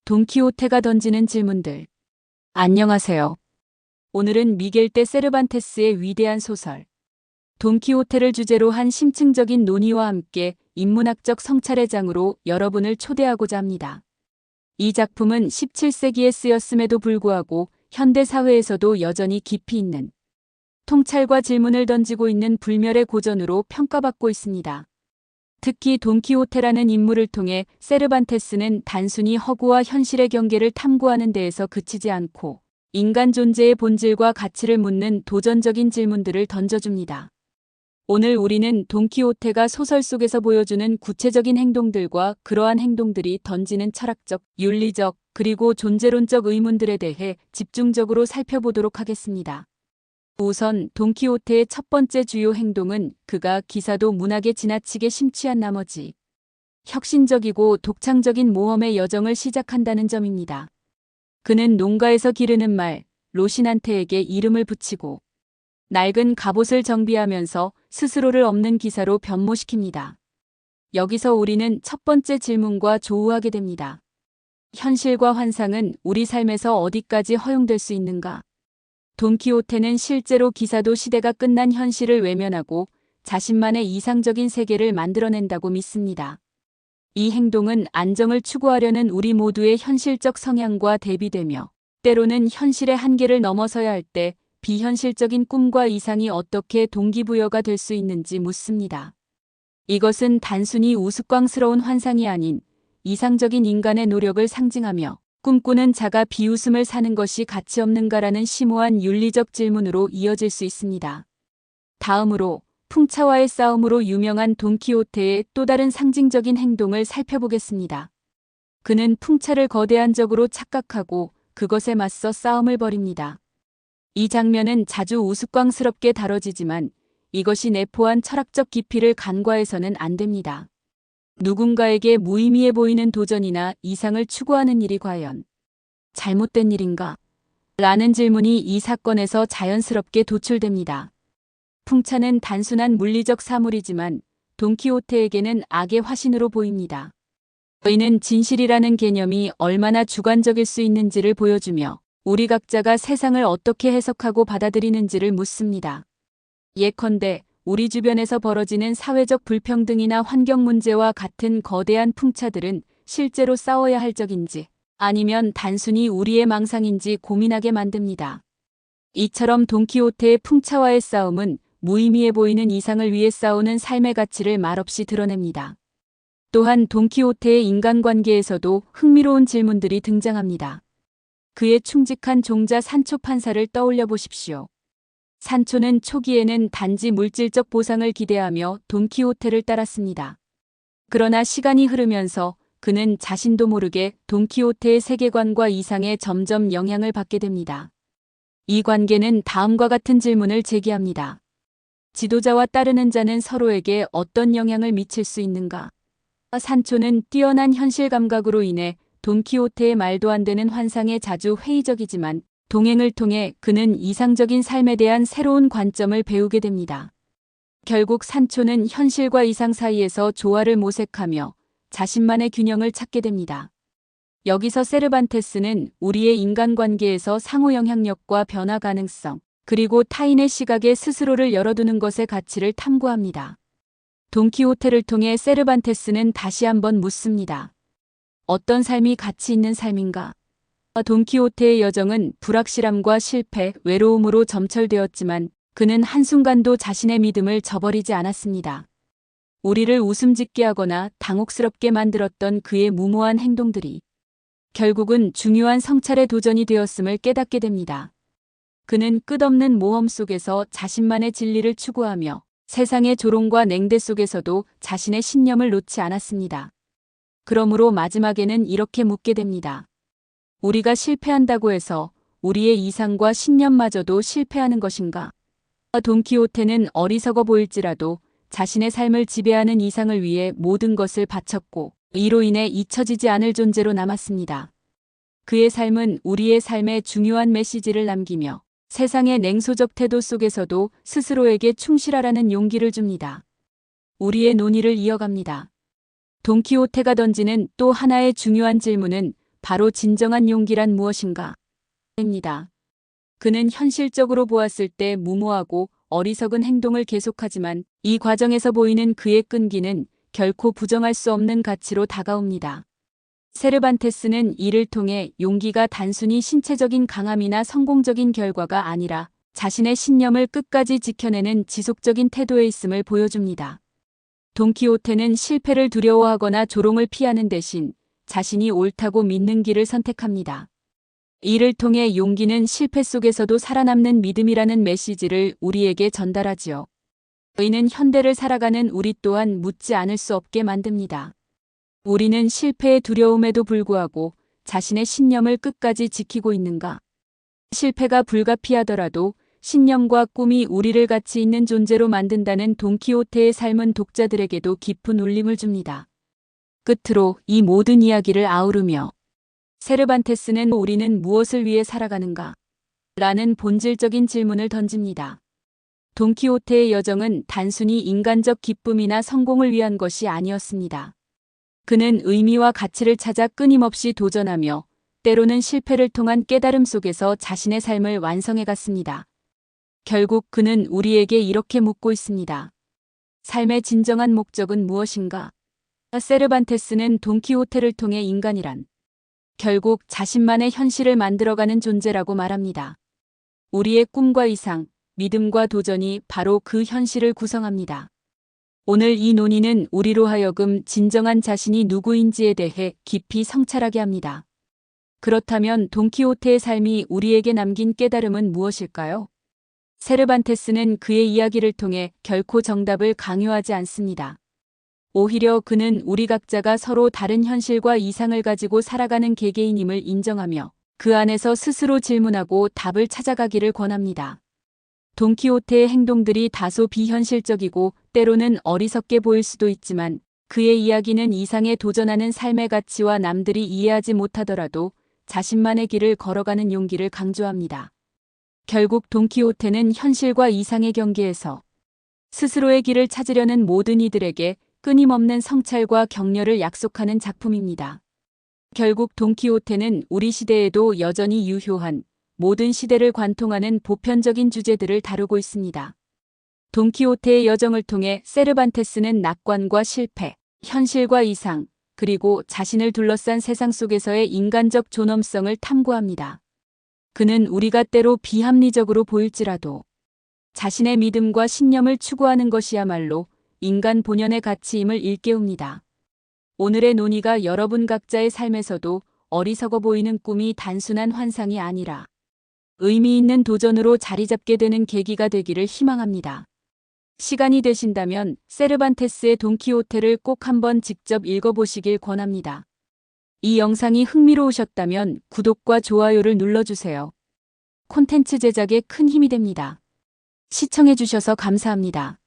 돈키호테가 던지는 질문들. 안녕하세요. 오늘은 미겔 데 세르반테스의 위대한 소설 돈키호테를 주제로 한 심층적인 논의와 함께 인문학적 성찰의 장으로 여러분을 초대하고자 합니다. 이 작품은 17세기에 쓰였음에도 불구하고 현대 사회에서도 여전히 깊이 있는 통찰과 질문을 던지고 있는 불멸의 고전으로 평가받고 있습니다. 특히 돈키호테라는 인물을 통해 세르반테스는 단순히 허구와 현실의 경계를 탐구하는 데에서 그치지 않고 인간 존재의 본질과 가치를 묻는 도전적인 질문들을 던져줍니다. 오늘 우리는 돈키호테가 소설 속에서 보여주는 구체적인 행동들과 그러한 행동들이 던지는 철학적, 윤리적, 그리고 존재론적 의문들에 대해 집중적으로 살펴보도록 하겠습니다. 우선 돈키호테의 첫 번째 주요 행동은 그가 기사도 문학에 지나치게 심취한 나머지 혁신적이고 독창적인 모험의 여정을 시작한다는 점입니다. 그는 농가에서 기르는 말, 로신한테에게 이름을 붙이고 낡은 갑옷을 정비하면서 스스로를 없는 기사로 변모시킵니다. 여기서 우리는 첫 번째 질문과 조우하게 됩니다. 현실과 환상은 우리 삶에서 어디까지 허용될 수 있는가? 돈키호테는 실제로 기사도 시대가 끝난 현실을 외면하고 자신만의 이상적인 세계를 만들어낸다고 믿습니다. 이 행동은 안정을 추구하려는 우리 모두의 현실적 성향과 대비되며 때로는 현실의 한계를 넘어서야 할 때 비현실적인 꿈과 이상이 어떻게 동기부여가 될 수 있는지 묻습니다. 이것은 단순히 우스꽝스러운 환상이 아닌 이상적인 인간의 노력을 상징하며 꿈꾸는 자가 비웃음을 사는 것이 가치 없는가라는 심오한 윤리적 질문으로 이어질 수 있습니다. 다음으로 풍차와의 싸움으로 유명한 돈키호테의 또 다른 상징적인 행동을 살펴보겠습니다. 그는 풍차를 거대한 적으로 착각하고 그것에 맞서 싸움을 벌입니다. 이 장면은 자주 우스꽝스럽게 다뤄지지만 이것이 내포한 철학적 깊이를 간과해서는 안 됩니다. 누군가에게 무의미해 보이는 도전이나 이상을 추구하는 일이 과연 잘못된 일인가? 라는 질문이 이 사건에서 자연스럽게 도출됩니다. 풍차는 단순한 물리적 사물이지만 돈키호테에게는 악의 화신으로 보입니다. 이는 진실이라는 개념이 얼마나 주관적일 수 있는지를 보여주며 우리 각자가 세상을 어떻게 해석하고 받아들이는지를 묻습니다. 예컨대 우리 주변에서 벌어지는 사회적 불평등이나 환경 문제와 같은 거대한 풍차들은 실제로 싸워야 할 적인지 아니면 단순히 우리의 망상인지 고민하게 만듭니다. 이처럼 돈키호테의 풍차와의 싸움은 무의미해 보이는 이상을 위해 싸우는 삶의 가치를 말없이 드러냅니다. 또한 돈키호테의 인간관계에서도 흥미로운 질문들이 등장합니다. 그의 충직한 종자 산초 판사를 떠올려 보십시오. 산초는 초기에는 단지 물질적 보상을 기대하며 돈키호테를 따랐습니다. 그러나 시간이 흐르면서 그는 자신도 모르게 돈키호테의 세계관과 이상에 점점 영향을 받게 됩니다. 이 관계는 다음과 같은 질문을 제기합니다. 지도자와 따르는 자는 서로에게 어떤 영향을 미칠 수 있는가? 산초는 뛰어난 현실 감각으로 인해 돈키호테의 말도 안 되는 환상에 자주 회의적이지만 동행을 통해 그는 이상적인 삶에 대한 새로운 관점을 배우게 됩니다. 결국 산초는 현실과 이상 사이에서 조화를 모색하며 자신만의 균형을 찾게 됩니다. 여기서 세르반테스는 우리의 인간관계에서 상호 영향력과 변화 가능성, 그리고 타인의 시각에 스스로를 열어두는 것의 가치를 탐구합니다. 돈키호테를 통해 세르반테스는 다시 한번 묻습니다. 어떤 삶이 가치 있는 삶인가? 돈키호테의 여정은 불확실함과 실패, 외로움으로 점철되었지만 그는 한순간도 자신의 믿음을 저버리지 않았습니다. 우리를 웃음 짓게 하거나 당혹스럽게 만들었던 그의 무모한 행동들이 결국은 중요한 성찰의 도전이 되었음을 깨닫게 됩니다. 그는 끝없는 모험 속에서 자신만의 진리를 추구하며 세상의 조롱과 냉대 속에서도 자신의 신념을 놓지 않았습니다. 그러므로 마지막에는 이렇게 묻게 됩니다. 우리가 실패한다고 해서 우리의 이상과 신념마저도 실패하는 것인가? 돈키호테는 어리석어 보일지라도 자신의 삶을 지배하는 이상을 위해 모든 것을 바쳤고 이로 인해 잊혀지지 않을 존재로 남았습니다. 그의 삶은 우리의 삶에 중요한 메시지를 남기며 세상의 냉소적 태도 속에서도 스스로에게 충실하라는 용기를 줍니다. 우리의 논의를 이어갑니다. 돈키호테가 던지는 또 하나의 중요한 질문은 바로 진정한 용기란 무엇인가? 입니다. 그는 현실적으로 보았을 때 무모하고 어리석은 행동을 계속하지만 이 과정에서 보이는 그의 끈기는 결코 부정할 수 없는 가치로 다가옵니다. 세르반테스는 이를 통해 용기가 단순히 신체적인 강함이나 성공적인 결과가 아니라 자신의 신념을 끝까지 지켜내는 지속적인 태도에 있음을 보여줍니다. 돈키호테는 실패를 두려워하거나 조롱을 피하는 대신 자신이 옳다고 믿는 길을 선택합니다. 이를 통해 용기는 실패 속에서도 살아남는 믿음이라는 메시지를 우리에게 전달하지요. 이는 현대를 살아가는 우리 또한 묻지 않을 수 없게 만듭니다. 우리는 실패의 두려움에도 불구하고 자신의 신념을 끝까지 지키고 있는가? 실패가 불가피하더라도 신념과 꿈이 우리를 가치 있는 존재로 만든다는 돈키호테의 삶은 독자들에게도 깊은 울림을 줍니다. 끝으로 이 모든 이야기를 아우르며 세르반테스는 우리는 무엇을 위해 살아가는가? 라는 본질적인 질문을 던집니다. 돈키호테의 여정은 단순히 인간적 기쁨이나 성공을 위한 것이 아니었습니다. 그는 의미와 가치를 찾아 끊임없이 도전하며 때로는 실패를 통한 깨달음 속에서 자신의 삶을 완성해 갔습니다. 결국 그는 우리에게 이렇게 묻고 있습니다. 삶의 진정한 목적은 무엇인가? 세르반테스는 돈키호테를 통해 인간이란 결국 자신만의 현실을 만들어가는 존재라고 말합니다. 우리의 꿈과 이상, 믿음과 도전이 바로 그 현실을 구성합니다. 오늘 이 논의는 우리로 하여금 진정한 자신이 누구인지에 대해 깊이 성찰하게 합니다. 그렇다면 돈키호테의 삶이 우리에게 남긴 깨달음은 무엇일까요? 세르반테스는 그의 이야기를 통해 결코 정답을 강요하지 않습니다. 오히려 그는 우리 각자가 서로 다른 현실과 이상을 가지고 살아가는 개개인임을 인정하며 그 안에서 스스로 질문하고 답을 찾아가기를 권합니다. 돈키호테의 행동들이 다소 비현실적이고 때로는 어리석게 보일 수도 있지만 그의 이야기는 이상에 도전하는 삶의 가치와 남들이 이해하지 못하더라도 자신만의 길을 걸어가는 용기를 강조합니다. 결국 돈키호테는 현실과 이상의 경계에서 스스로의 길을 찾으려는 모든 이들에게 끊임없는 성찰과 격려를 약속하는 작품입니다. 결국 돈키호테는 우리 시대에도 여전히 유효한 모든 시대를 관통하는 보편적인 주제들을 다루고 있습니다. 돈키호테의 여정을 통해 세르반테스는 낙관과 실패, 현실과 이상, 그리고 자신을 둘러싼 세상 속에서의 인간적 존엄성을 탐구합니다. 그는 우리가 때로 비합리적으로 보일지라도 자신의 믿음과 신념을 추구하는 것이야말로 인간 본연의 가치임을 일깨웁니다. 오늘의 논의가 여러분 각자의 삶에서도 어리석어 보이는 꿈이 단순한 환상이 아니라 의미 있는 도전으로 자리 잡게 되는 계기가 되기를 희망합니다. 시간이 되신다면 세르반테스의 돈키호테를 꼭 한번 직접 읽어보시길 권합니다. 이 영상이 흥미로우셨다면 구독과 좋아요를 눌러주세요. 콘텐츠 제작에 큰 힘이 됩니다. 시청해주셔서 감사합니다.